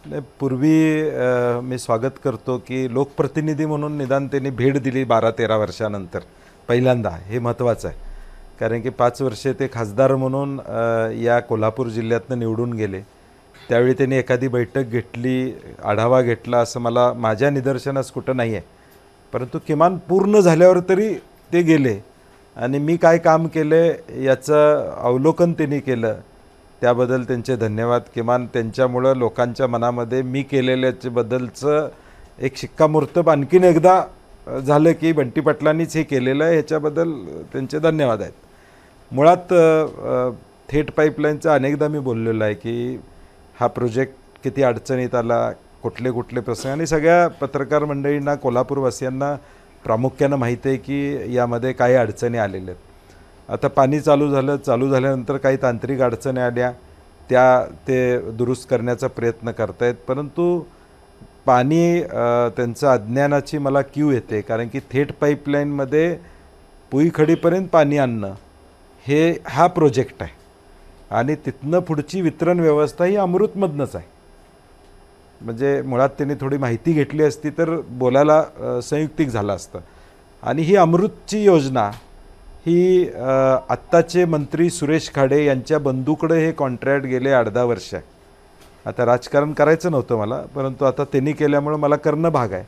नाही, पूर्वी मी स्वागत करतो की लोकप्रतिनिधी म्हणून निदान त्यांनी भेट दिली 12-13 वर्षानंतर पहिल्यांदा, हे महत्त्वाचं आहे. कारण की 5 वर्षे ते खासदार म्हणून या कोल्हापूर जिल्ह्यातनं निवडून गेले. त्यावेळी त्यांनी एखादी बैठक घेतली, आढावा घेतला असं मला माझ्या निदर्शनास कुठं नाही आहे. परंतु किमान पूर्ण झाल्यावर तरी ते गेले आणि मी काय काम केले याचं अवलोकन त्यांनी केलं. त्याबद्दल त्यांचे धन्यवाद. किमान त्यांच्यामुळं लोकांच्या मनामध्ये मी केलेल्याबद्दलचं एक शिक्कामोर्तब आणखीन एकदा झालं की बंटी पाटलांनीच हे केलेलं आहे, ह्याच्याबद्दल त्यांचे धन्यवाद आहेत. मुळात थेट पाईपलाईनचं अनेकदा मी बोललेलो आहे की हा प्रोजेक्ट किती अडचणीत आला, कुठले कुठले प्रसंग, आणि सगळ्या पत्रकार मंडळींना, कोल्हापूरवासियांना प्रामुख्यानं माहिती आहे की यामध्ये काही अडचणी आलेल्या आहेत. आता पाणी चालू झाल्यानंतर काही तांत्रिक अडचणी आल्या, ते दुरुस्त करण्याचा प्रयत्न करतायत. परंतु पाणी त्यांचं अज्ञानाची मला कीव येते. कारण की थेट पाईपलाईनमध्ये पुईखडीपर्यंत पाणी आणणं हा प्रोजेक्ट आहे आणि तिथनं पुढची वितरण व्यवस्था ही अमृतमधनंच आहे. म्हणजे मुळात त्यांनी थोडी माहिती घेतली असती तर बोलायला संयुक्तिक झालं असतं. आणि ही अमृतची योजना ही आत्ताचे मंत्री सुरेश खाडे यांच्या बंधूकडे हे कॉन्ट्रॅक्ट गेले 8-10 वर्ष आहे. आता राजकारण करायचं नव्हतं मला, परंतु आता त्यांनी केल्यामुळं मला करणं भाग आहे.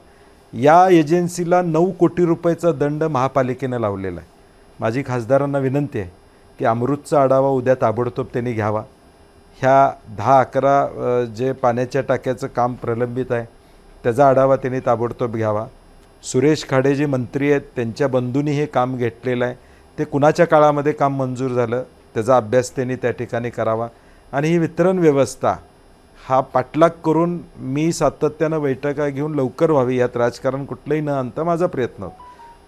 या एजन्सीला 9 कोटी रुपयाचा दंड महापालिकेनं लावलेला आहे. माझी खासदारांना विनंती आहे की अमृतचा आढावा उद्या ताबडतोब त्यांनी घ्यावा. ह्या 10-11 जे पाण्याच्या टाक्याचं काम प्रलंबित आहे त्याचा आढावा त्यांनी ताबडतोब घ्यावा. सुरेश खाडे जे मंत्री आहेत त्यांच्या बंधूंनी हे काम घेतलेलं आहे. ते कुणाच्या काळामध्ये काम मंजूर झालं त्याचा अभ्यास त्यांनी त्या ठिकाणी करावा. आणि ही वितरण व्यवस्था हा पाठलाग करून मी सातत्यानं बैठका घेऊन लवकर व्हावी, यात राजकारण कुठलंही न आणता माझा प्रयत्न होता.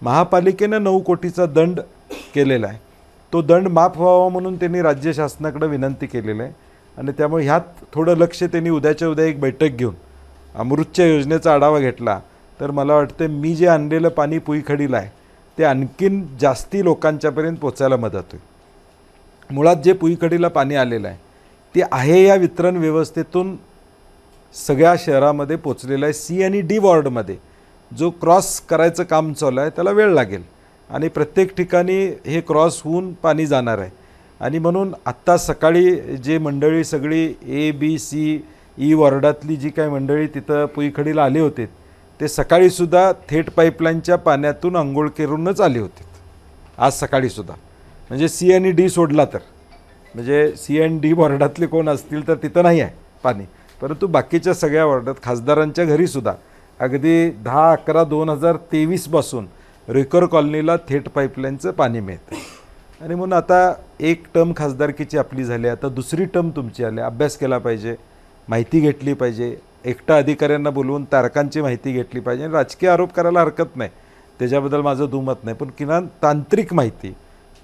महापालिकेनं 9 कोटीचा दंड केलेला आहे. तो दंड माफ व्हावा म्हणून त्यांनी राज्य शासनाकडे विनंती केलेली आहे. आणि त्यामुळे ह्यात थोडं लक्ष त्यांनी उद्याच्या उद्या एक बैठक घेऊन अमृतच्या योजनेचा आढावा घेतला तर मला वाटतं मी जे आणलेलं पाणी पुईखडीला आहे ते आणखीन जास्ती लोकांच्यापर्यंत पोचायला मदत होईल. मुळात जे पुईखडीला पाणी आलेलं आहे ते आहे या वितरण व्यवस्थेतून सगळ्या शहरामध्ये पोचलेलं आहे. सी आणि डी वॉर्डमध्ये जो क्रॉस करायचं काम चालू आहे त्याला वेळ लागेल आणि प्रत्येक ठिकाणी हे क्रॉस होऊन पाणी जाणार आहे. आणि म्हणून आत्ता सकाळी जे मंडळी सगळी A-B-C-E वॉर्डातली जी काही मंडळी तिथं पुईखडीला आले होते ते सकाळीसुद्धा थेट पाईपलाईनच्या पाण्यातून अंघोळ करूनच आले होते आज सकाळीसुद्धा. म्हणजे C आणि D सोडला तर, म्हणजे C आणि D वॉर्डातले कोण असतील तर तिथं नाही आहे पाणी. परंतु बाकीच्या सगळ्या वॉर्डात खासदारांच्या घरीसुद्धा अगदी 10-11-2023 पासून रेकर कॉलनीला थेट पाईपलाईनचं पाणी मिळतं. आणि म्हणून आता एक टर्म खासदारकीची आपली झाली, आता दुसरी टर्म तुमची आली. अभ्यास केला पाहिजे, माहिती घेतली पाहिजे, एकटा अधिकाऱ्यांना बोलवून तारखांची माहिती घेतली पाहिजे. राजकीय आरोप करायला हरकत नाही, त्याच्याबद्दल माझं दुमत नाही. पण किमान तांत्रिक माहिती,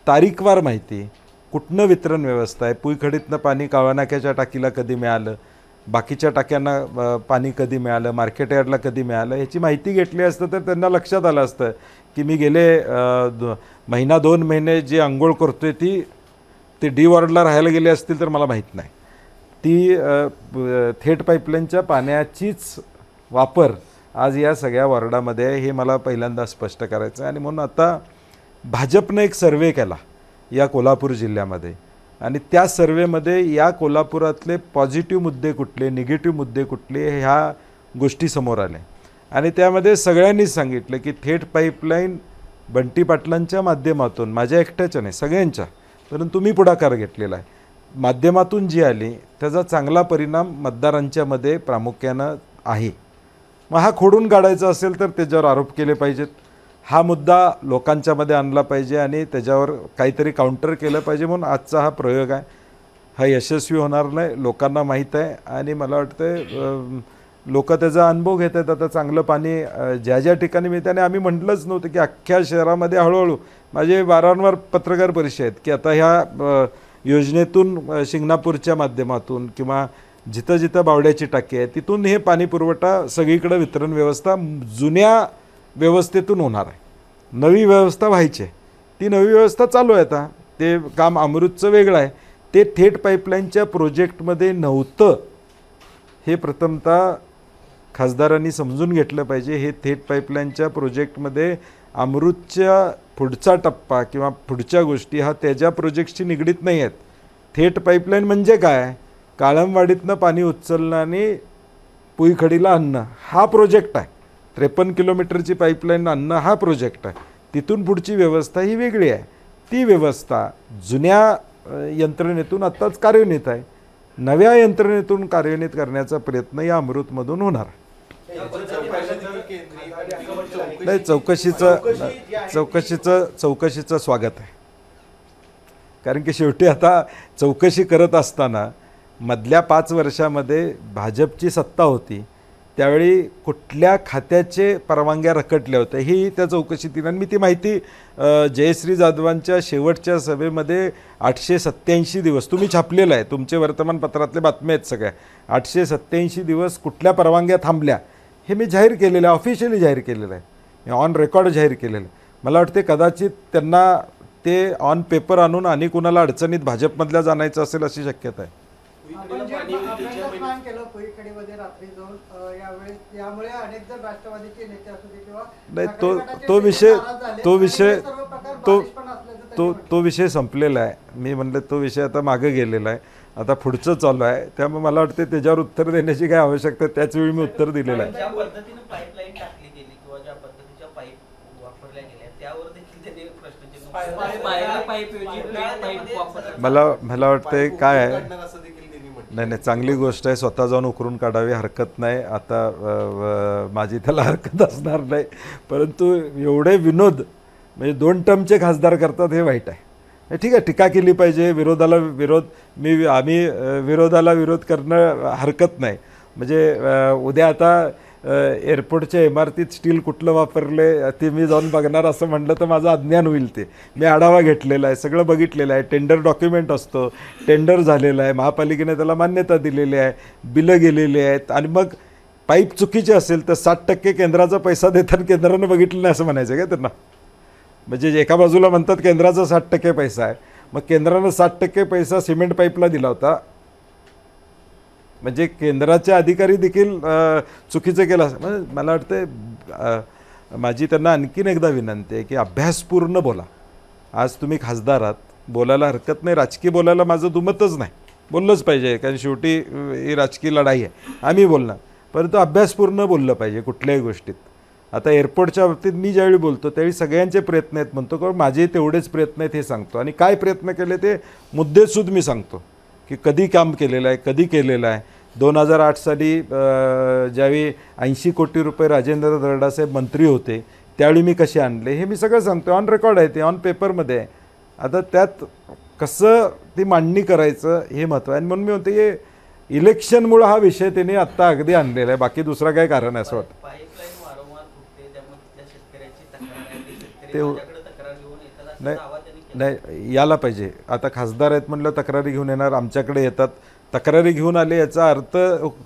तारीखवार माहिती, कुठनं वितरण व्यवस्था आहे, पुईखडीतनं पाणी काळवानाक्याच्या टाकीला कधी मिळालं, बाकीच्या टाक्यांना पाणी कधी मिळालं, मार्केट यार्डला कधी मिळालं, ह्याची माहिती घेतली असतं तर त्यांना लक्षात आलं असतं की मी गेले 1-2 महिने जे अंघोळ करतोय ते डी वॉर्डला राहायला गेले असतील तर मला माहीत नाही. ती थेट पाईपलाईनच्या पाण्याचीच वापर आज या सगळ्या वॉर्डामध्ये आहे, हे मला पहिल्यांदा स्पष्ट करायचं आहे. आणि म्हणून आता भाजपनं एक सर्वे केला या कोल्हापूर जिल्ह्यामध्ये आणि त्या सर्वेमध्ये या कोल्हापुरातले पॉझिटिव्ह मुद्दे कुठले, निगेटिव्ह मुद्दे कुठले, ह्या गोष्टी समोर आल्या. आणि त्यामध्ये सगळ्यांनीच सांगितलं की थेट पाईपलाईन बंटी पाटलांच्या माध्यमातून, माझ्या एकट्याच्या नाही सगळ्यांच्या, परंतु मी पुढाकार घेतलेला आहे, माध्यमातून जी आली त्याचा चांगला परिणाम मतदारांच्यामध्ये प्रामुख्यानं आहे. मग हा खोडून काढायचा असेल तर त्याच्यावर आरोप केले पाहिजेत, हा मुद्दा लोकांच्यामध्ये आणला पाहिजे आणि त्याच्यावर काहीतरी काउंटर केलं पाहिजे. म्हणून आजचा हा प्रयोग आहे, हा यशस्वी होणार नाही, लोकांना माहीत आहे. आणि मला वाटतं लोक त्याचा अनुभव घेत आहेत. आता चांगलं पाणी ज्या ज्या ठिकाणी मिळतं, आणि आम्ही म्हटलंच नव्हतं की अख्ख्या शहरामध्ये हळूहळू, माझे वारंवार पत्रकार परिषद आहेत की आता ह्या योजनेतून शिंगणापूरच्या माध्यमातून किंवा जिथं जिथं बावड्याची टाकी आहे तिथून हे पाणी पुरवठा सगळीकडे वितरण व्यवस्था जुन्या व्यवस्थेतून होणार आहे. नवी व्यवस्था व्हायची आहे, ती नवी व्यवस्था चालू आहे. आता ते काम अमृतचं वेगळं आहे, ते थेट पाईपलाईनच्या प्रोजेक्टमध्ये नव्हतं हे प्रथमतः खासदारांनी समजून घेतलं पाहिजे. हे थेट पाईपलाईनच्या प्रोजेक्टमध्ये अमृतच्या पुढचा टप्पा किंवा पुढच्या गोष्टी हा त्याच्या प्रोजेक्टशी निगडीत नाही आहेत. थेट पाईपलाईन म्हणजे काय, काळमवाडीतनं पाणी उचलणं आणि पुईखडीला आणणं हा प्रोजेक्ट आहे. 53 किलोमीटरची पाईपलाईन आणणं हा प्रोजेक्ट आहे. तिथून पुढची व्यवस्था ही वेगळी आहे. ती व्यवस्था जुन्या यंत्रणेतून आत्ताच कार्यान्वित आहे. नव्या यंत्रणेतून कार्यान्वित करण्याचा प्रयत्न या अमृतमधून होणार. नाही, चौकशीचं स्वागत आहे. कारण की शेवटी आता चौकशी करत असताना मधल्या 5 वर्षामध्ये भाजपची सत्ता होती, त्यावेळी कुठल्या खात्याचे परवानग्या रखडल्या होत्या ही त्या चौकशीतील. आणि मी ती माहिती जयश्री जाधवांच्या शेवटच्या सभेमध्ये 887 दिवस तुम्ही छापलेलं आहे, तुमचे वर्तमानपत्रातले बातम्या आहेत सगळ्या. 887 दिवस कुठल्या परवानग्या थांबल्या हे मी जाहीर केलेलं आहे, ऑफिशियली जाहीर केलेलं आहे, मी ऑन रेकॉर्ड जाहीर केलेलं आहे. मला वाटते कदाचित त्यांना ते ऑन पेपर आणून आणि कुणाला अडचणीत भाजपमधल्या जाण्याचं असेल अशी शक्यता आहे. नाही, तो विषय संपलेला आहे. मी म्हणलं तो विषय आता मागे गेलेला आहे, आता पुढचं चालू आहे. त्यामुळे मला वाटते त्याच्यावर उत्तर देण्याची काय आवश्यकता, त्याच वेळी मी उत्तर दिलेलं आहे. मला वाटतंय काय आहे, नाही, चांगली गोष्ट आहे, स्वतः जाऊन उकरून काढावी, हरकत नाही. आता माझी त्याला हरकत असणार नाही. परंतु एवढे विनोद म्हणजे 2 टर्मचे खासदार करतात हे वाईट आहे. ठीक आहे, टीका केली पाहिजे, आम्ही विरोधाला विरोध करणं हरकत नाही. म्हणजे उद्या आता एअरपोर्टच्या इमारतीत स्टील कुठलं वापरले ते मी जाऊन बघणार असं म्हटलं तर माझं अज्ञान होईल. ते मी आढावा घेतलेला आहे, सगळं बघितलेलं आहे, टेंडर डॉक्युमेंट असतो, टेंडर झालेलं आहे, महापालिकेने त्याला मान्यता दिलेली आहे, बिलं गेलेली आहेत. आणि मग पाईप चुकीचे असेल तर 60% केंद्राचा पैसा देताना केंद्रानं बघितलं नाही असं म्हणायचं का त्यांना? म्हणजे एका बाजूला म्हणतात केंद्राचा 60% पैसा आहे, मग केंद्रानं 60% पैसा सिमेंट पाईपला दिला होता, म्हणजे केंद्राचे अधिकारी देखील चुकीचं केलं असं. म्हणजे मला वाटतं माझी त्यांना आणखीन एकदा विनंती आहे की अभ्यासपूर्ण बोला. आज तुम्ही खासदार आहात, बोलायला हरकत नाही, राजकीय बोलायला माझं दुमतच नाही, बोललंच पाहिजे, कारण शेवटी ही राजकीय लढाई आहे, आम्ही बोलणार. परंतु अभ्यासपूर्ण बोललं पाहिजे कुठल्याही गोष्टीत. आता एअरपोर्टच्या बाबतीत मी ज्यावेळी बोलतो त्यावेळी सगळ्यांचे प्रयत्न आहेत म्हणतो, कारण माझे तेवढेच प्रयत्न आहेत हे सांगतो. आणि काय प्रयत्न केले ते मुद्देसूद मी सांगतो की कधी काम केलेलं आहे, कधी केलेलं आहे. 2008 साली ज्यावेळी 80 कोटी रुपये राजेंद्र दर्डासाहेब मंत्री होते त्यावेळी मी कसे आणले हे मी सगळं सांगतो. ऑन रेकॉर्ड आहे, ते ऑन पेपरमध्ये आहे. आता त्यात कसं ती मांडणी करायचं हे महत्त्व आहे. आणि म्हणून मी म्हणते की इलेक्शनमुळं हा विषय त्यांनी आत्ता अगदी आणलेला आहे, बाकी दुसरा काय कारण आहे असं वाटतं. नाही, याला पाहिजे. आता खासदार आहेत म्हणलं तक्रारी घेऊन येणार, आमच्याकडे येतात, तक्रारी घेऊन आले याचा अर्थ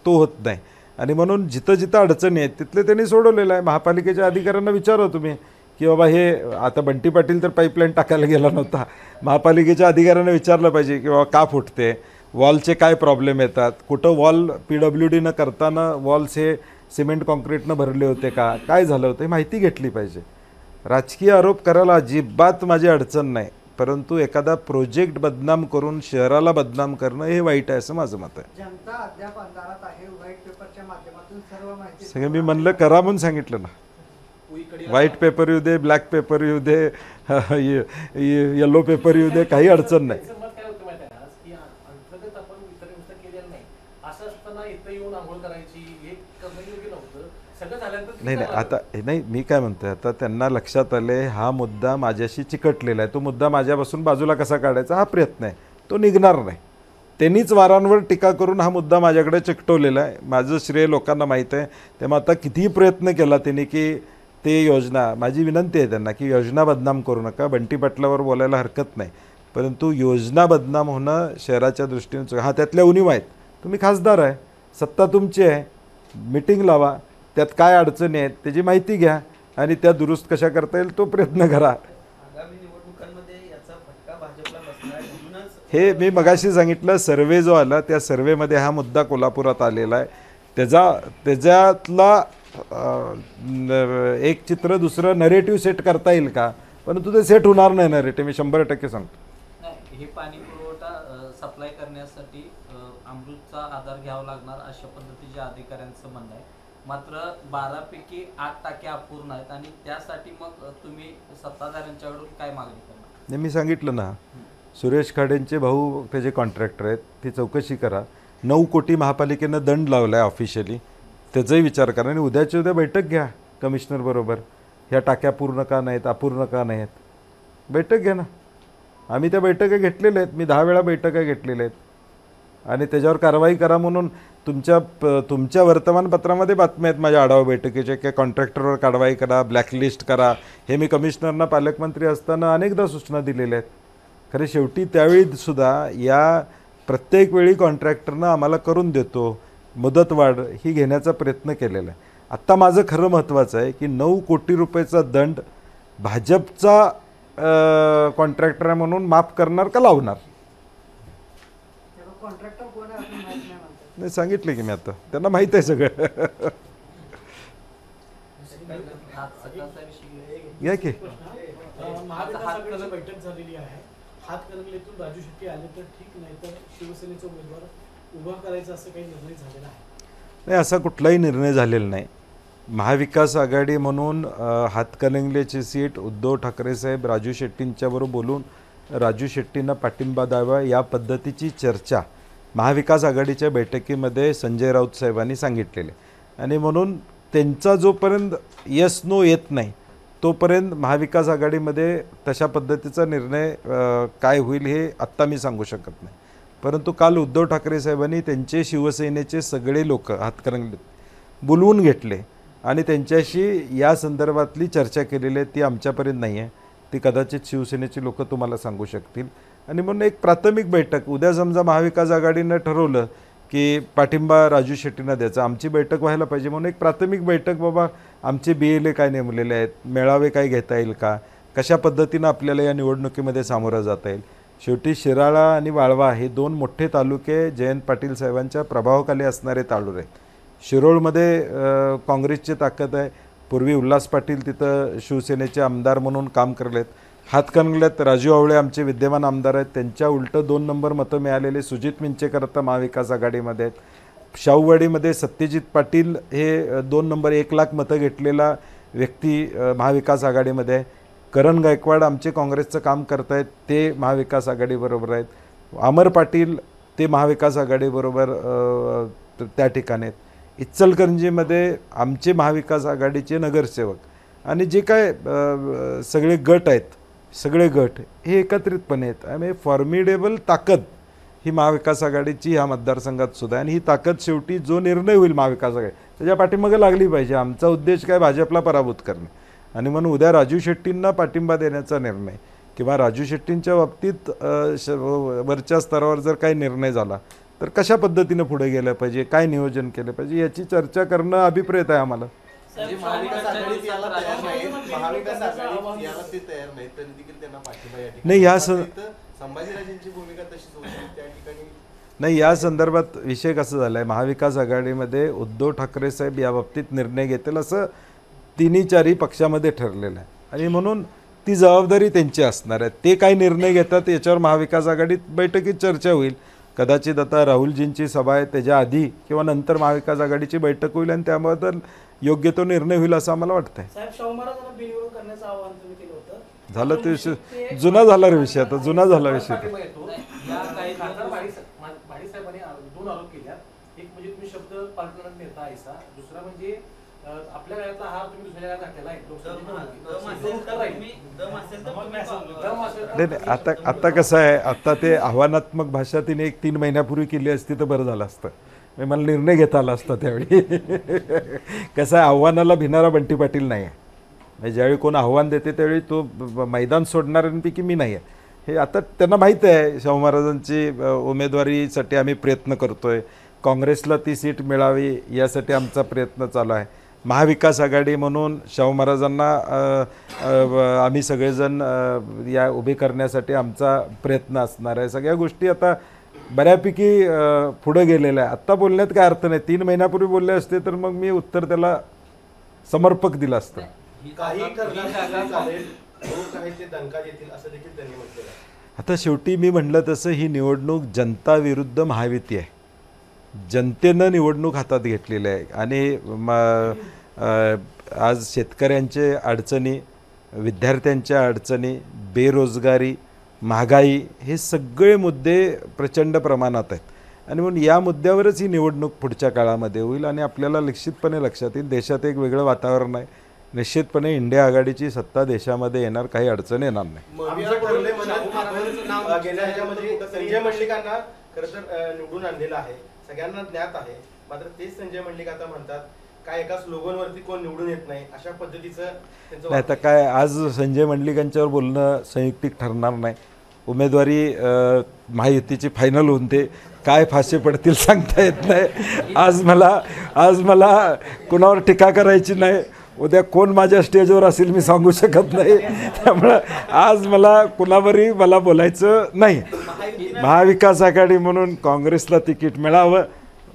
तो होत नाही. आणि म्हणून जिथं जिथं अडचणी आहेत तिथले त्यांनी सोडवलेलं आहे. महापालिकेच्या अधिकाऱ्यांना विचारा तुम्ही की बाबा हे आता बंटी पाटील तर पाईपलाईन टाकायला गेला नव्हता, महापालिकेच्या अधिकाऱ्यांना विचारलं पाहिजे की बाबा का फुटते, वॉलचे काय प्रॉब्लेम येतात, कुठं वॉल PWD करताना वॉल्स हे सिमेंट कॉन्क्रीटनं भरले होते का, काय झालं होतं हे माहिती घेतली पाहिजे. राजकीय आरोप करायला अजिबात माझी अडचण नाही, परंतु एखादा प्रोजेक्ट बदनाम करून शहराला बदनाम करणं हे वाईट आहे असं माझं मत आहे. सगळं मी म्हणलं करा म्हणून सांगितलं ना. व्हाईट पेपर येऊ दे, ब्लॅक पेपर येऊ दे, येलो पेपर येऊ दे, काही अडचण नाही. नाही, आता नाही, मी काय म्हणतोय, आता त्यांना लक्षात आले हा मुद्दा माझ्याशी चिकटलेला आहे, तो मुद्दा माझ्यापासून बाजूला कसा काढायचा हा प्रयत्न आहे, तो निघणार नाही. त्यांनीच वारांवर टीका करून हा मुद्दा माझ्याकडे चिकटवलेला आहे. माझं श्रेय लोकांना माहीत आहे. तेव्हा आता कितीही प्रयत्न केला त्यांनी की ते योजना, माझी विनंती आहे त्यांना की योजना बदनाम करू नका. बंटी पाटलावर बोलायला हरकत नाही, परंतु योजना बदनाम होणं शहराच्या दृष्टीने हा त्यातल्या उणीवा आहेत. तुम्ही खासदार आहे, सत्ता तुमची आहे, मीटिंग लावा, त्यात काय अडचणी आहेत त्याची माहिती घ्या आणि त्या दुरुस्त कशा करता येईल तो प्रयत्न करा. हे मी मगाशी सांगितलं, सर्वे जो आला त्या सर्वेमध्ये हा मुद्दा कोल्हापुरात आलेला आहे. त्याच्यातला एक चित्र दुसरं नरेटिव्ह सेट करता येईल का, परंतु ते सेट होणार नाही नरेटिव्ह, मी 100% सांगतो. हे पाणी पुरवठा सप्लाय करण्यासाठी अमृतचा आधार घ्यावा लागणार अशा पद्धतीच्या अधिकाऱ्यांचं म्हणणं आहे. मात्र 12 पैकी 8 टाक्या अपूर्ण आहेत आणि त्यासाठी मग तुम्ही सत्ताधाऱ्यांच्याकडून काय मागणी करणार? मी सांगितलं ना, सुरेश खाडेंचे भाऊ त्याचे कॉन्ट्रॅक्टर आहेत, ती चौकशी करा. 9 कोटी महापालिकेनं दंड लावला आहे ऑफिशियली, त्याचाही विचार करा आणि उद्याच्या उद्या बैठक घ्या कमिशनर बरोबर. ह्या टाक्या पूर्ण का नाहीत, अपूर्ण का नाहीत, बैठक घ्या ना. आम्ही त्या बैठका घेतलेल्या आहेत, मी 10 वेळा बैठका घेतलेल्या आहेत आणि त्याच्यावर कारवाई करा म्हणून तुमच्या वर्तमानपत्रामध्ये बातम्या आहेत माझ्या आढावा बैठकीच्या, की कॉन्ट्रॅक्टरवर कारवाई करा, ब्लॅकलिस्ट करा. हे मी कमिशनरना पालकमंत्री असताना अनेकदा सूचना दिलेल्या आहेत. खरे शेवटी त्यावेळीसुद्धा या प्रत्येक वेळी कॉन्ट्रॅक्टरनं आम्हाला करून देतो मुदतवाढ ही घेण्याचा प्रयत्न केलेला आहे. आत्ता माझं खरं महत्त्वाचं आहे की 9 कोटी रुपयाचा दंड भाजपचा कॉन्ट्रॅक्टर म्हणून माफ करणार का लावणार? नाही सांगितले की मी आता, त्यांना माहीत आहे सगळं. या की बैठक झालेली आहे, हातकणंगलेतून राजू शेट्टी आले तर ठीक, नाही तर शिवसेनेचा उमेदवार उभा करायचा असं काही निर्णय झालेला आहे? नाही, असा कुठलाही निर्णय झालेला नाही. महाविकास आघाडी म्हणून हातकणंगलेची सीट उद्धव ठाकरे साहेब राजू शेट्टींच्याबरोबर बोलून राजू शेट्टींना पाठिंबा द्यावा या पद्धतीची चर्चा महाविकास आघाडीच्या बैठकीमध्ये संजय राऊत साहेबांनी सांगितलेले. आणि म्हणून त्यांचा जोपर्यंत यस नो येत नाही तोपर्यंत महाविकास आघाडीमध्ये तशा पद्धतीचा निर्णय काय होईल हे आत्ता मी सांगू शकत नाही. परंतु काल उद्धव ठाकरे साहेबांनी त्यांचे शिवसेनेचे सगळे लोक हातकणंगलेत बोलवून घेतले आणि त्यांच्याशी या संदर्भातली चर्चा केलेली आहे. ती आमच्यापर्यंत नाही आहे, ती कदाचित शिवसेनेची लोक तुम्हाला सांगू शकतील. आणि म्हणून एक प्राथमिक बैठक उद्या समजा महाविकास आघाडीनं ठरवलं की पाठिंबा राजू शेट्टींना द्यायचा, आमची बैठक व्हायला पाहिजे. म्हणून एक प्राथमिक बैठक, बाबा आमचे BLA काय नेमलेले आहेत, मेळावे काय घेता येईल का, कशा पद्धतीनं आपल्याला या निवडणुकीमध्ये सामोरं जाता येईल. शेवटी शिराळा आणि वाळवा हे 2 मोठे तालुके जयंत पाटील साहेबांच्या प्रभावाखाली असणारे तालुके आहेत. शिरोळमध्ये काँग्रेसची ताकद आहे. पूर्वी उल्हास पाटील तिथं शिवसेनेचे आमदार म्हणून काम करलेत. हातकणंगल्यात राजू आवळे आमचे विद्यमान आमदार आहेत, त्यांच्या उलटं 2 नंबर मतं मिळालेले सुजित मिंचेकर आता महाविकास आघाडीमध्ये आहेत. शाहूवाडीमध्ये सत्यजित पाटील हे 2 नंबर 1 लाख मतं घेतलेला व्यक्ती महाविकास आघाडीमध्ये आहे. करण गायकवाड आमचे काँग्रेसचं काम करत आहेत, ते महाविकास आघाडीबरोबर आहेत. अमर पाटील ते महाविकास आघाडीबरोबर त्या ठिकाणी आहेत. इचलकरंजीमध्ये आमचे महाविकास आघाडीचे नगरसेवक आणि जे काय सगळे गट आहेत, सगळे गट हे एकत्रितपणे आहेत. आणि फॉर्मिडेबल ताकद ही महाविकास आघाडीची ह्या मतदारसंघात सुद्धा आहे. आणि ही ताकद शेवटी जो निर्णय होईल महाविकास आघाडी त्याच्या पाठीमागे लागली पाहिजे. आमचा उद्देश काय भाजपला पराभूत करणे. आणि म्हणून उद्या राजू शेट्टींना पाठिंबा देण्याचा निर्णय किंवा राजू शेट्टींच्या बाबतीत वरच्या स्तरावर जर काही निर्णय झाला तर कशा पद्धतीनं पुढे गेलं पाहिजे, काय नियोजन केलं पाहिजे याची चर्चा करणं अभिप्रेत आहे आम्हाला. नाही या संदर्भात विषय कसा झाला आहे, महाविकास आघाडीमध्ये उद्धव ठाकरे साहेब या बाबतीत निर्णय घेतील असं 3-4 पक्षामध्ये ठरलेलं आहे. आणि म्हणून ती जबाबदारी त्यांची असणार आहे. ते काय निर्णय घेतात याच्यावर महाविकास आघाडीत बैठकीत चर्चा होईल. कदाचित आता राहुलजींची सभा आहे त्याच्या आधी किंवा नंतर महाविकास आघाडीची बैठक होईल आणि त्याबद्दल योग्य तो निर्णय होईल असं आम्हाला वाटतंय. झालं ते विषय जुना झाला रे विषय, आता जुना झाला विषय. आता कसं आहे, आता ते आव्हानात्मक भाषा तिने 1-3 महिन्यापूर्वी केली असती तर बरं झालं असतं. मला निर्णय घेता आला असता त्यावेळी. कसं आहे, आव्हानाला भिणारा बंटी पाटील नाही आहे. म्हणजे ज्यावेळी कोण आव्हान देते त्यावेळी तो मैदान सोडणाऱ्यांपैकी मी नाही आहे. हे आता त्यांना माहीत आहे. शाहू महाराजांची उमेदवारीसाठी आम्ही प्रयत्न करतो आहे. काँग्रेसला ती सीट मिळावी यासाठी आमचा प्रयत्न चालू आहे. महाविकास आघाडी म्हणून शाहू महाराजांना आम्ही सगळेजण या उभे करण्यासाठी आमचा प्रयत्न असणार आहे. सगळ्या गोष्टी आता बऱ्यापैकी पुढं गेलेला आहे. आत्ता बोलण्यात काय अर्थ नाही. 3 महिन्यापूर्वी बोलले असते तर मग मी उत्तर त्याला समर्पक दिलं असतं. ही काही जागा- ही ठरलं जागा चालेल, लोक आहे ते दणका देतील असं देखील त्यांनी म्हटलेलं आहे. आता शेवटी मी म्हटलं तसं ही निवडणूक जनता विरुद्ध महायुती आहे. जनतेनं निवडणूक हातात घेतलेली आहे आणि आज शेतकऱ्यांचे अडचणी, विद्यार्थ्यांच्या अडचणी, बेरोजगारी, महागाई हे सगळे मुद्दे प्रचंड प्रमाणात आहेत आणि म्हणून या मुद्द्यावरच ही निवडणूक पुढच्या काळामध्ये होईल आणि आपल्याला निश्चितपणे लक्षात येईल. देशात एक वेगळं वातावरण आहे. निश्चितपणे इंडिया आघाडीची सत्ता देशामध्ये येणार, काही अडचण येणार नाही. आमचं ठरलंय म्हणत आपण गेल्या ह्याच्यामध्ये संजय मंडलिकांना खरं तर निवडून आणलेलं आहे, सगळ्यांना ज्ञात आहे. मात्र तेच संजय मंडलिक आता म्हणतात काय एका स्लोगनवरती कोण निवडून येत नाही अशा पद्धतीचं त्यांचं नाही आता काय आज संजय मंडलिकांच्यावर बोलणं संयुक्तिक ठरणार नाही. उमेदवारी महायुतीची फायनल होऊन ते काय फासे पडतील सांगता येत नाही. आज मला कुणावर टीका करायची नाही. उद्या कोण माझ्या स्टेजवर असेल मी सांगू शकत नाही. त्यामुळं आज मला बोलायचं नाही. महाविकास आघाडी म्हणून काँग्रेसला तिकीट मिळावं,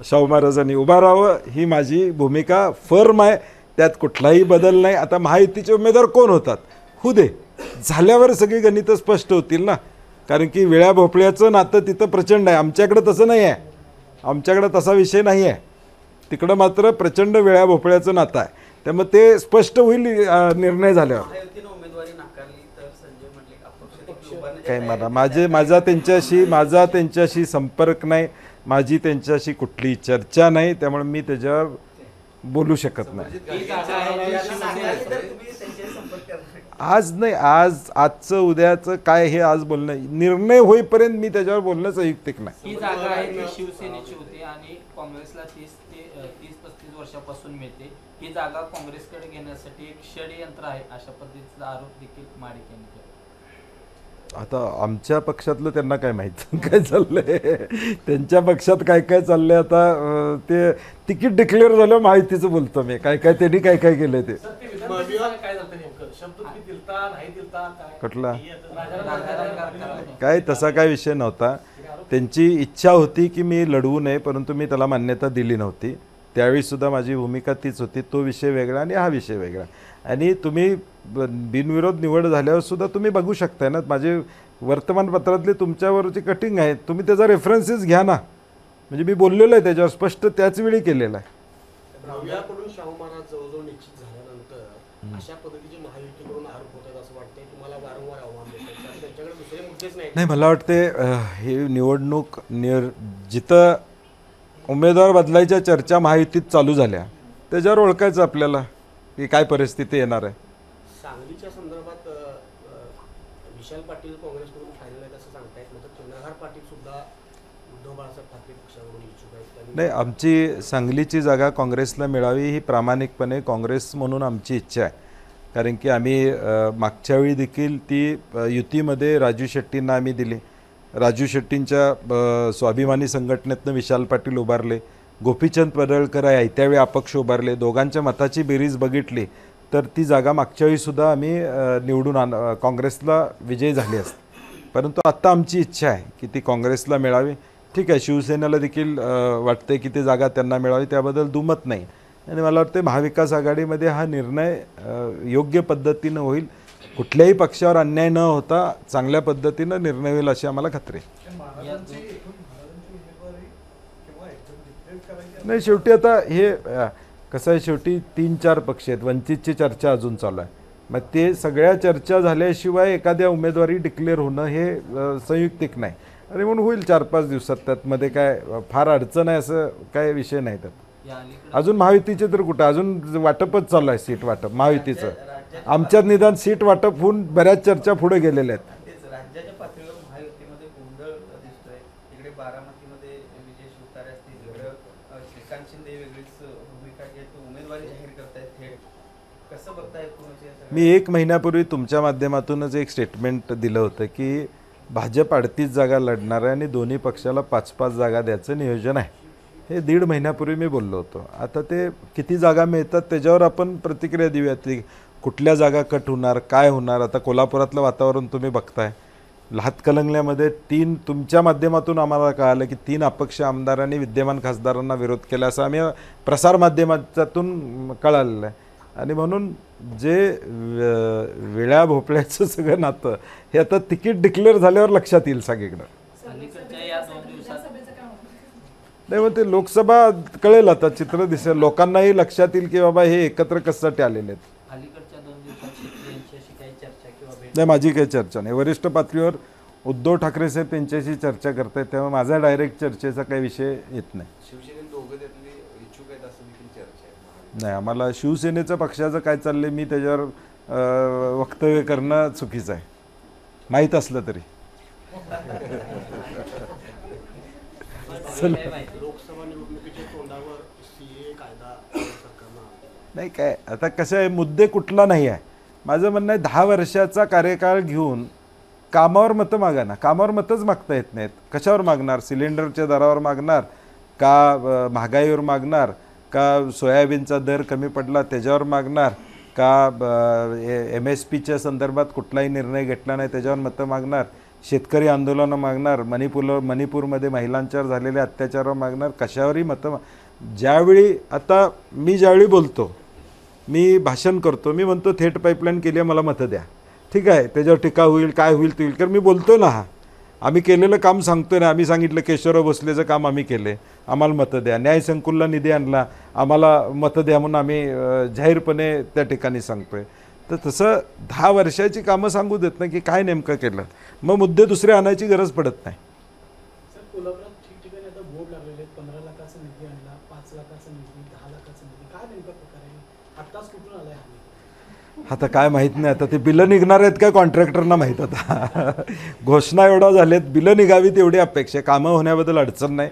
शाहू महाराजांनी उभा राहावं ही माझी भूमिका फर्म आहे. त्यात कुठलाही बदल नाही. आता महायुतीचे उमेदवार कोण होतात होऊ दे, झाल्यावर सगळी गणितं स्पष्ट होतील ना. कारण की वेळा भोपळ्याचं नातं तिथं प्रचंड आहे. आमच्याकडं तसं नाही आहे. आमच्याकडं तसा विषय नाही आहे. तिकडं मात्र प्रचंड वेळा भोपळ्याचं नातं आहे. त्यामुळे ते स्पष्ट होईल निर्णय झाल्यावर. काय माझा त्यांच्याशी संपर्क नाही, माझी त्यांच्याशी कुठलीही चर्चा नाही. त्यामुळे मी त्याच्यावर बोलू शकत नाही. ही जागा आहे जी शिवसेनेची. आज नाही, आजचं उद्याचं काय हे आज बोलणं, निर्णय होईपर्यंत मी त्याच्यावर बोलणं संयुक्तिक नाही. ही जागा आहे ती शिवसेनेची होती आणि काँग्रेसला 30-35 वर्षापासून मिळते. ही जागा काँग्रेसकडे घेण्यासाठी एक षडयंत्र आहे अशा पद्धतीचा आरोप देखील माडिक यांनी केला. आता आमच्या पक्षातलं त्यांना काय माहित काय चाललंय, त्यांच्या पक्षात काय काय चाललंय. आता ते तिकीट डिक्लेअर झालं माहितीचं बोलतो मी, काय त्यांनी काय केलंय ते. सर, ते विधानसभेचं काय झालं नेमकं? शब्द तुम्ही दिलता नाही दिलता काय? कुठला? राजाराम कारखाना. काय तसा काय विषय नव्हता. त्यांची इच्छा होती की मी लढवू नये, परंतु मी त्याला मान्यता दिली नव्हती. त्यावेळीसुद्धा माझी भूमिका तीच होती. तो विषय वेगळा आणि हा विषय वेगळा. आणि तुम्ही बिनविरोध निवड झाल्यावर सुद्धा तुम्ही बघू शकताय ना, माझे वर्तमानपत्रातले तुमच्यावरची कटिंग आहे, तुम्ही त्याचा रेफरन्सेस घ्या ना. म्हणजे मी बोललेलो आहे त्याच्यावर स्पष्ट त्याच वेळी केलेला आहे. राहुयाकडून शाहू महाराज जवळजवळ निश्चित झाल्यानंतर अशा पद्धतीचे महायुतीकडून आरोप होतात असं वाटतंय. तुम्हाला वारंवार आव्हान देतात कारण त्यांच्याकडे दुसरे मुद्देच नाही, मला वाटते ही निवडणूक जिथं उमेदवार बदलायच्या चर्चा महायुतीत चालू झाल्या त्याच्यावर ओळखायचं आपल्याला की काय परिस्थिती येणार आहे. सांगलीच्या संदर्भात विशाल पाटील काँग्रेसकडून फायनल आहेत असं सांगतायत. नंतर चंद्रहार पाटील सुद्धा उद्धव बाळासाहेब ठाकरे पक्षाकडून इच्छुक आहेत. नाही, आमची सांगलीची जागा काँग्रेसला मिळावी ही प्रामाणिकपणे काँग्रेस म्हणून आमची इच्छा आहे. कारण की आम्ही मागच्या वेळी देखील ती युतीमध्ये राजू शेट्टींना आम्ही दिली. राजू शेट्टींच्या स्वाभिमानी संघटनेतनं विशाल पाटील उभारले, गोपीचंद पडळकर आहे त्यावेळी अपक्ष उभारले. दोघांच्या मताची बेरीज बघितली तर ती जागा मागच्या वेळीसुद्धा आम्ही निवडून काँग्रेसला विजयी झाली असते. परंतु आत्ता आमची इच्छा आहे की ती काँग्रेसला मिळावी. ठीक आहे, शिवसेनेला देखील वाटते की ती जागा त्यांना मिळावी, त्याबद्दल दुमत नाही. आणि मला वाटते महाविकास आघाडीमध्ये हा निर्णय योग्य पद्धतीनं होईल. कुठल्याही पक्षावर अन्याय न होता चांगल्या पद्धतीनं निर्णय होईल अशी आम्हाला खात्री आहे. नाही, शेवटी आता हे कसं आहे, शेवटी 3-4 पक्ष आहेत. वंचितची चर्चा अजून चालू आहे. मग ते सगळ्या चर्चा झाल्याशिवाय एखाद्या उमेदवारी डिक्लेअर होणं हे संयुक्तिक नाही. आणि म्हणून होईल 4-5 दिवसात. त्यातमध्ये काय फार अडचण आहे असं काय विषय नाही. त्यात अजून महायुतीचे तर कुठं अजून वाटपच चालू आहे, सीट वाटप महायुतीचं. आमच्यात निदान सीट वाटप होऊन बऱ्याच चर्चा पुढे गेलेल्या आहेत. राज्याच्या पातळीवर महायुतीमध्ये गोंधळ दिसतोय. इकडे बारामतीमध्ये विजय शिवतारे असतील, इकडं श्रीकांत शिंदे वेगळीच भूमिका घेत उमेदवारी जाहीर करतायत थेट. कसं बघताय? मी 1 महिन्यापूर्वी तुमच्या माध्यमातूनच एक स्टेटमेंट दिलं होतं की भाजप 38 जागा लढणार आहे आणि दोन्ही पक्षाला 5-5 जागा द्यायचं नियोजन आहे. हे 1.5 महिन्यापूर्वी मी बोललो होतो. आता ते किती जागा मिळतात त्याच्यावर आपण प्रतिक्रिया देऊयात. कुठल्या जागा कट होणार, काय होणार. आता कोल्हापुरातलं वातावरण तुम्ही बघताय. हातकलंगल्यामध्ये 3 तुमच्या माध्यमातून आम्हाला कळालं की 3 अपक्ष आमदारांनी विद्यमान खासदारांना विरोध केला असं आम्ही प्रसारमाध्यमातून कळालेलं आहे. आणि म्हणून जे वेळ्या भोपळ्याचं सगळं नातं हे आता तिकीट डिक्लेअर झाल्यावर लक्षात येईल सगळीकडं. अलीकडच्या या 2 दिवसात नाही मग ते लोकसभा कळेल, आता चित्र दिसेल, लोकांनाही लक्षात येईल की बाबा हे एकत्र कशासाठी आलेले आहेत. अलीकडच्या 2 दिवसात शेट्टी यांच्याशी काही चर्चा किंवा भेट नाही, माझी काही चर्चा नाही. वरिष्ठ पातळीवर उद्धव ठाकरे साहेब त्यांच्याशी चर्चा करतायत, तेव्हा माझा डायरेक्ट चर्चेचा काही विषय येत नाही. शिवसेनेत दोघं त्यातले इच्छुक आहेत असं देखील चर्चा आहे. नाही, आम्हाला शिवसेनेचं पक्षाचं काय चाललंय मी त्याच्यावर वक्तव्य करणं चुकीचं आहे, माहीत असलं तरी. लोकसभा निवडणुकीच्या तोंडावर सीए कायदा सरकारनं आणला. नाही काय, आता कसं आहे, मुद्दे कुठला नाही आहे. माझं म्हणणं आहे 10 वर्षाचा कार्यकाळ घेऊन कामावर मतं मागा ना. कामावर मतच मागता येत नाहीत. कशावर मागणार? सिलेंडरच्या दरावर मागणार का, महागाईवर मागणार का, सोयाबीनचा दर कमी पडला त्याच्यावर मागणार का, MSPच्या संदर्भात कुठलाही निर्णय घेतला नाही त्याच्यावर मतं मागणार, शेतकरी आंदोलनं मागणार, मणिपूरमध्ये महिलांच्यावर झालेल्या अत्याचारावर मागणार, कशावरही मतं. ज्यावेळी बोलतो, मी भाषण करतो, मी म्हणतो थेट पाईपलाईन केली आहे मला मतं द्या, ठीक आहे, त्याच्यावर टीका होईल काय होईल ते होईल, कारण मी बोलतो ना, आम्ही केलेलं काम सांगतो ना. आम्ही सांगितलं केशवराव भोसलेचं काम आम्ही केले, आम्हाला मतं द्या. न्याय संकुलला निधी आणला, आम्हाला मतं द्या म्हणून आम्ही जाहीरपणे त्या ठिकाणी सांगतोय. तर तसं 10 वर्षाची कामं सांगू देत नाही की काय नेमकं केलं, मग मुद्दे दुसरे आणायची गरज पडत नाही. सर, कोल्हापुरात ठिकठिकाणी आता बोर्ड लागलेले आहेत, 15 लाखाचा निधी आणला, 5 लाखाचा निधी, 10 लाखाचा निधी, काय नेमका प्रकार आहे? आत्ताच कुठून आलाय हा निधी? आता काय माहीत नाही, आता ते बिलं निघणार आहेत काय कॉन्ट्रॅक्टरना माहीत. आता घोषणा एवढा झाल्यात, बिलं निघावीत एवढी अपेक्षा. कामं होण्याबद्दल अडचण नाही,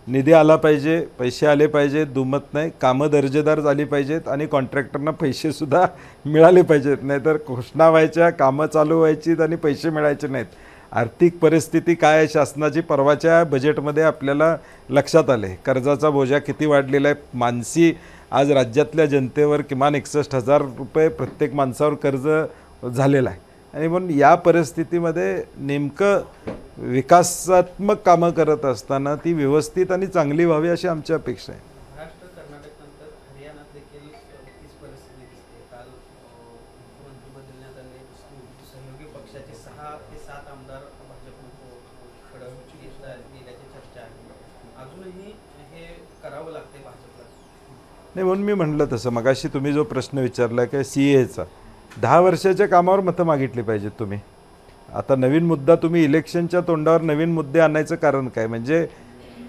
निधी आला पाहिजे, पैसे आले पाहिजेत, दुमत नाही, कामं दर्जेदार झाली पाहिजेत आणि कॉन्ट्रॅक्टरना पैसेसुद्धा मिळाले पाहिजेत. नाहीतर घोषणा व्हायच्या, कामं चालू व्हायचीत आणि पैसे मिळायचे नाहीत. आर्थिक परिस्थिती काय आहे शासनाची परवाच्या बजेटमध्ये आपल्याला लक्षात आले. कर्जाचा बोजा किती वाढलेला आहे. मानसी आज राज्यातल्या जनतेवर किमान 61,000 रुपये प्रत्येक माणसावर कर्ज झालेलं आहे. आणि म्हणून या परिस्थितीमध्ये नेमकं विकासात्मक कामं करत असताना ती व्यवस्थित आणि चांगली व्हावी अशी आमची अपेक्षा आहे. महाराष्ट्र, कर्नाटक नंतर हरियाणात देखील तीच परिस्थिती दिसते. काल मुख्यमंत्री बदलण्यात आले, सहयोगी पक्षाचे 6 ते 7 आमदार भाजपकडे गेल्याची चर्चा आहे. अजूनही हे करावं लागते भाजपला. नाही, म्हणून मी म्हटलं तसं मगाशी तुम्ही जो प्रश्न विचारला की CAचा 10 वर्षाच्या कामावर मतं मागितली पाहिजेत तुम्ही. आता नवीन मुद्दा तुम्ही इलेक्शनच्या तोंडावर नवीन मुद्दे आणायचं कारण काय? म्हणजे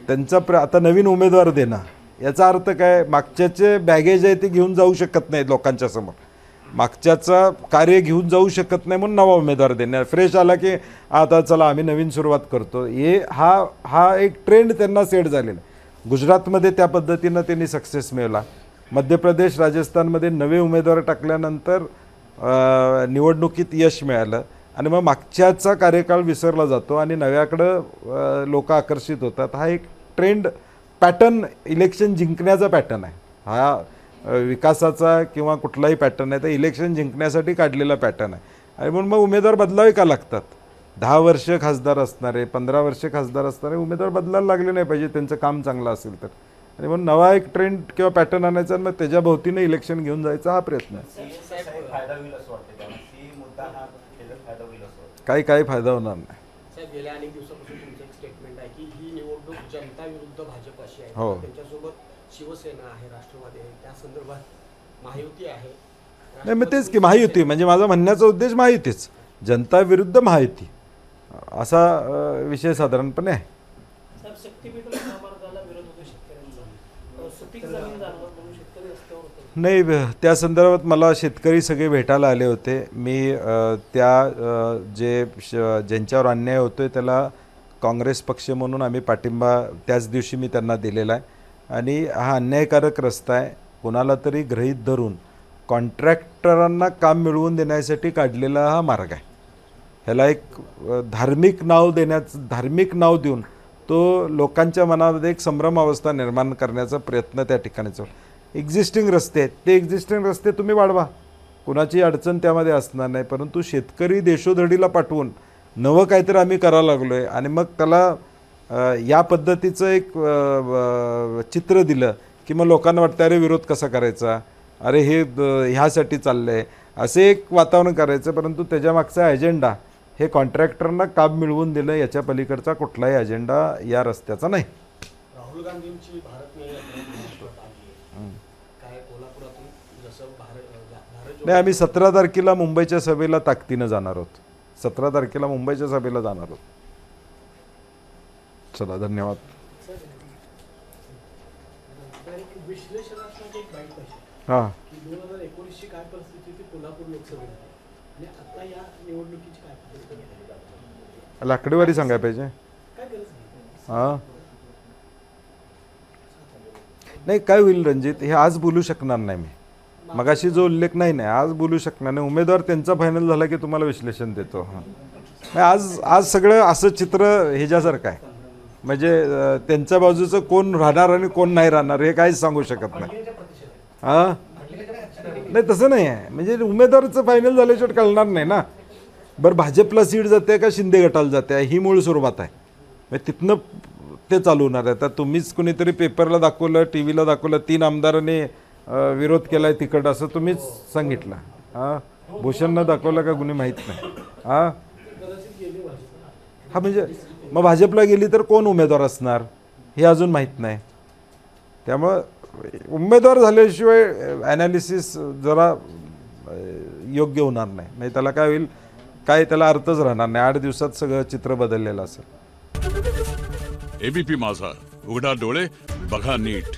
त्यांचा आता नवीन उमेदवार देणं याचा अर्थ काय? मागच्याचे बॅगेज आहे ते घेऊन जाऊ शकत नाहीत लोकांच्या समोर, मागच्याचं कार्य घेऊन जाऊ शकत नाही म्हणून नवा उमेदवार देणार. फ्रेश आला की आता चला आम्ही नवीन सुरुवात करतो, हे हा एक ट्रेंड त्यांना सेट झालेला. गुजरातमध्ये त्या पद्धतीनं त्यांनी सक्सेस मिळवला. मध्य प्रदेश, राजस्थानमध्ये नवे उमेदवार टाकल्यानंतर निवडणुकीत यश मिळालं आणि मग मागच्याचा कार्यकाळ विसरला जातो आणि नव्याकडं लोक आकर्षित होतात. हा एक ट्रेंड पॅटर्न इलेक्शन जिंकण्याचा पॅटर्न आहे. हा विकासाचा किंवा कुठलाही पॅटर्न आहे, तर इलेक्शन जिंकण्यासाठी काढलेला पॅटर्न आहे. आणि म्हणून मग उमेदवार बदलावे का लागतात? 10 वर्ष खासदार असणारे, 15 वर्ष खासदार असणारे उमेदवार बदलायला लागले नाही पाहिजे त्यांचं काम चांगलं असेल तर. आणि म्हणून नवा एक ट्रेंड किंवा पॅटर्न आणायचा आणि मग त्याच्या भोवतीने इलेक्शन घेऊन जायचा हा प्रयत्न आहे. काही फायदा होणार नाही. साहेब, गेल्या अनेक दिवसापासून तुमचं एक स्टेटमेंट आहे की ही निवडणूक जनता विरुद्ध भाजप अशी आहे. हो. त्यांच्यासोबत शिवसेना आहे, राष्ट्रवादी आहे, त्या संदर्भात महायुती आहे. नाही, मग तेच की महायुती म्हणजे माझा म्हणण्याचा उद्देश महायुतीच, जनता विरुद्ध महायुती असा विषय साधारणपणे आहे. साहेब, शक्तीपीठ महामार्गाला विरोध होतो शेतकऱ्यांचा, सुपीक जमीन जाणवत म्हणून शेतकरी रस्त्यावर होते. नाही, त्या संदर्भात मला शेतकरी सगळे भेटायला आले होते. मी ज्यांच्यावर अन्याय होतो आहे त्याला काँग्रेस पक्ष म्हणून आम्ही पाठिंबा त्याच दिवशी मी त्यांना दिलेला आहे. आणि हा अन्यायकारक रस्ता आहे, कोणाला तरी गृहीत धरून कॉन्ट्रॅक्टरांना काम मिळवून देण्यासाठी काढलेला हा मार्ग आहे. ह्याला एक धार्मिक नाव देऊन तो लोकांच्या मनामध्ये एक संभ्रम अवस्था निर्माण करण्याचा प्रयत्न त्या ठिकाणीचा. एक्झिस्टिंग रस्ते आहेत, ते एक्झिस्टिंग रस्ते तुम्ही वाढवा, कुणाची अडचण त्यामध्ये असणार नाही. परंतु शेतकरी देशोधडीला पाठवून नवं काहीतरी आम्ही करायला लागलो आहे आणि मग त्याला या पद्धतीचं एक चित्र दिलं की मग लोकांना वाटतं अरे विरोध कसा करायचा, अरे हे ह्यासाठी चाललं आहे, असे एक वातावरण करायचं. परंतु त्याच्यामागचा अजेंडा हे कॉन्ट्रॅक्टरना काम मिळवून दिलं, याच्या पलीकडचा कुठलाही अजेंडा या रस्त्याचा नाही. राहुल गांधींची भारत यात्रा महाराष्ट्रात आली आहे. काय कोल्हापुरातून जसं भारत नाही, आम्ही 17 तारखेला मुंबईच्या सभेला ताकदीनं जाणार आहोत. 17 तारखेला मुंबईच्या सभेला जाणार आहोत. चला, धन्यवाद. एक विश्लेषणात्मक एक बाईट पाहिजे हां, की 2019ची काय परिस्थिती होती कोल्हापूर लोकसभेमध्ये आणि आता या निवडणुकीची काय परिस्थिती आहे? आकडेवारी सांगायला पाहिजे. काय गरज नाही. हां, नाही काय होईल रणजित, हे आज बोलू शकणार नाही मी. मगाशी जो उल्लेख नाही आज बोलू शकणार नाही. उमेदवार त्यांचा फायनल झाला की तुम्हाला विश्लेषण देतो. हां, आज सगळं असं चित्र ह्याच्यासारखं आहे. म्हणजे त्यांच्या बाजूचं कोण राहणार आणि कोण नाही राहणार हे काहीच सांगू शकत नाही. हां, नाही तसं नाही आहे. म्हणजे उमेदवाराचं फायनल झाल्याशिवाय कळणार नाही ना. बरं, भाजपला सीट जाते का शिंदे गटाला जाते ही मूळ सुरुवात आहे. म्हणजे तिथनं ते चालू होणार आहे. तर तुम्हीच कुणीतरी पेपरला दाखवलं, टी व्हीला दाखवलं, 3 आमदारांनी विरोध केला आहे तिकट असं तुम्हीच सांगितलं. हां, भूषणनं दाखवलं का कुणी माहीत नाही. हां हां, म्हणजे मग भाजपला गेली तर कोण उमेदवार असणार हे अजून माहीत नाही. त्यामुळं उमेदवार झाल्याशिवाय ॲनालिसिस जरा योग्य होणार नाही. नाही त्याला काय होईल, काय त्याला अर्थच राहणार नाही. 8 दिवसात सगळं चित्र बदललेलं असेल. एबीपी माझा, उघडा डोळे बघा नीट.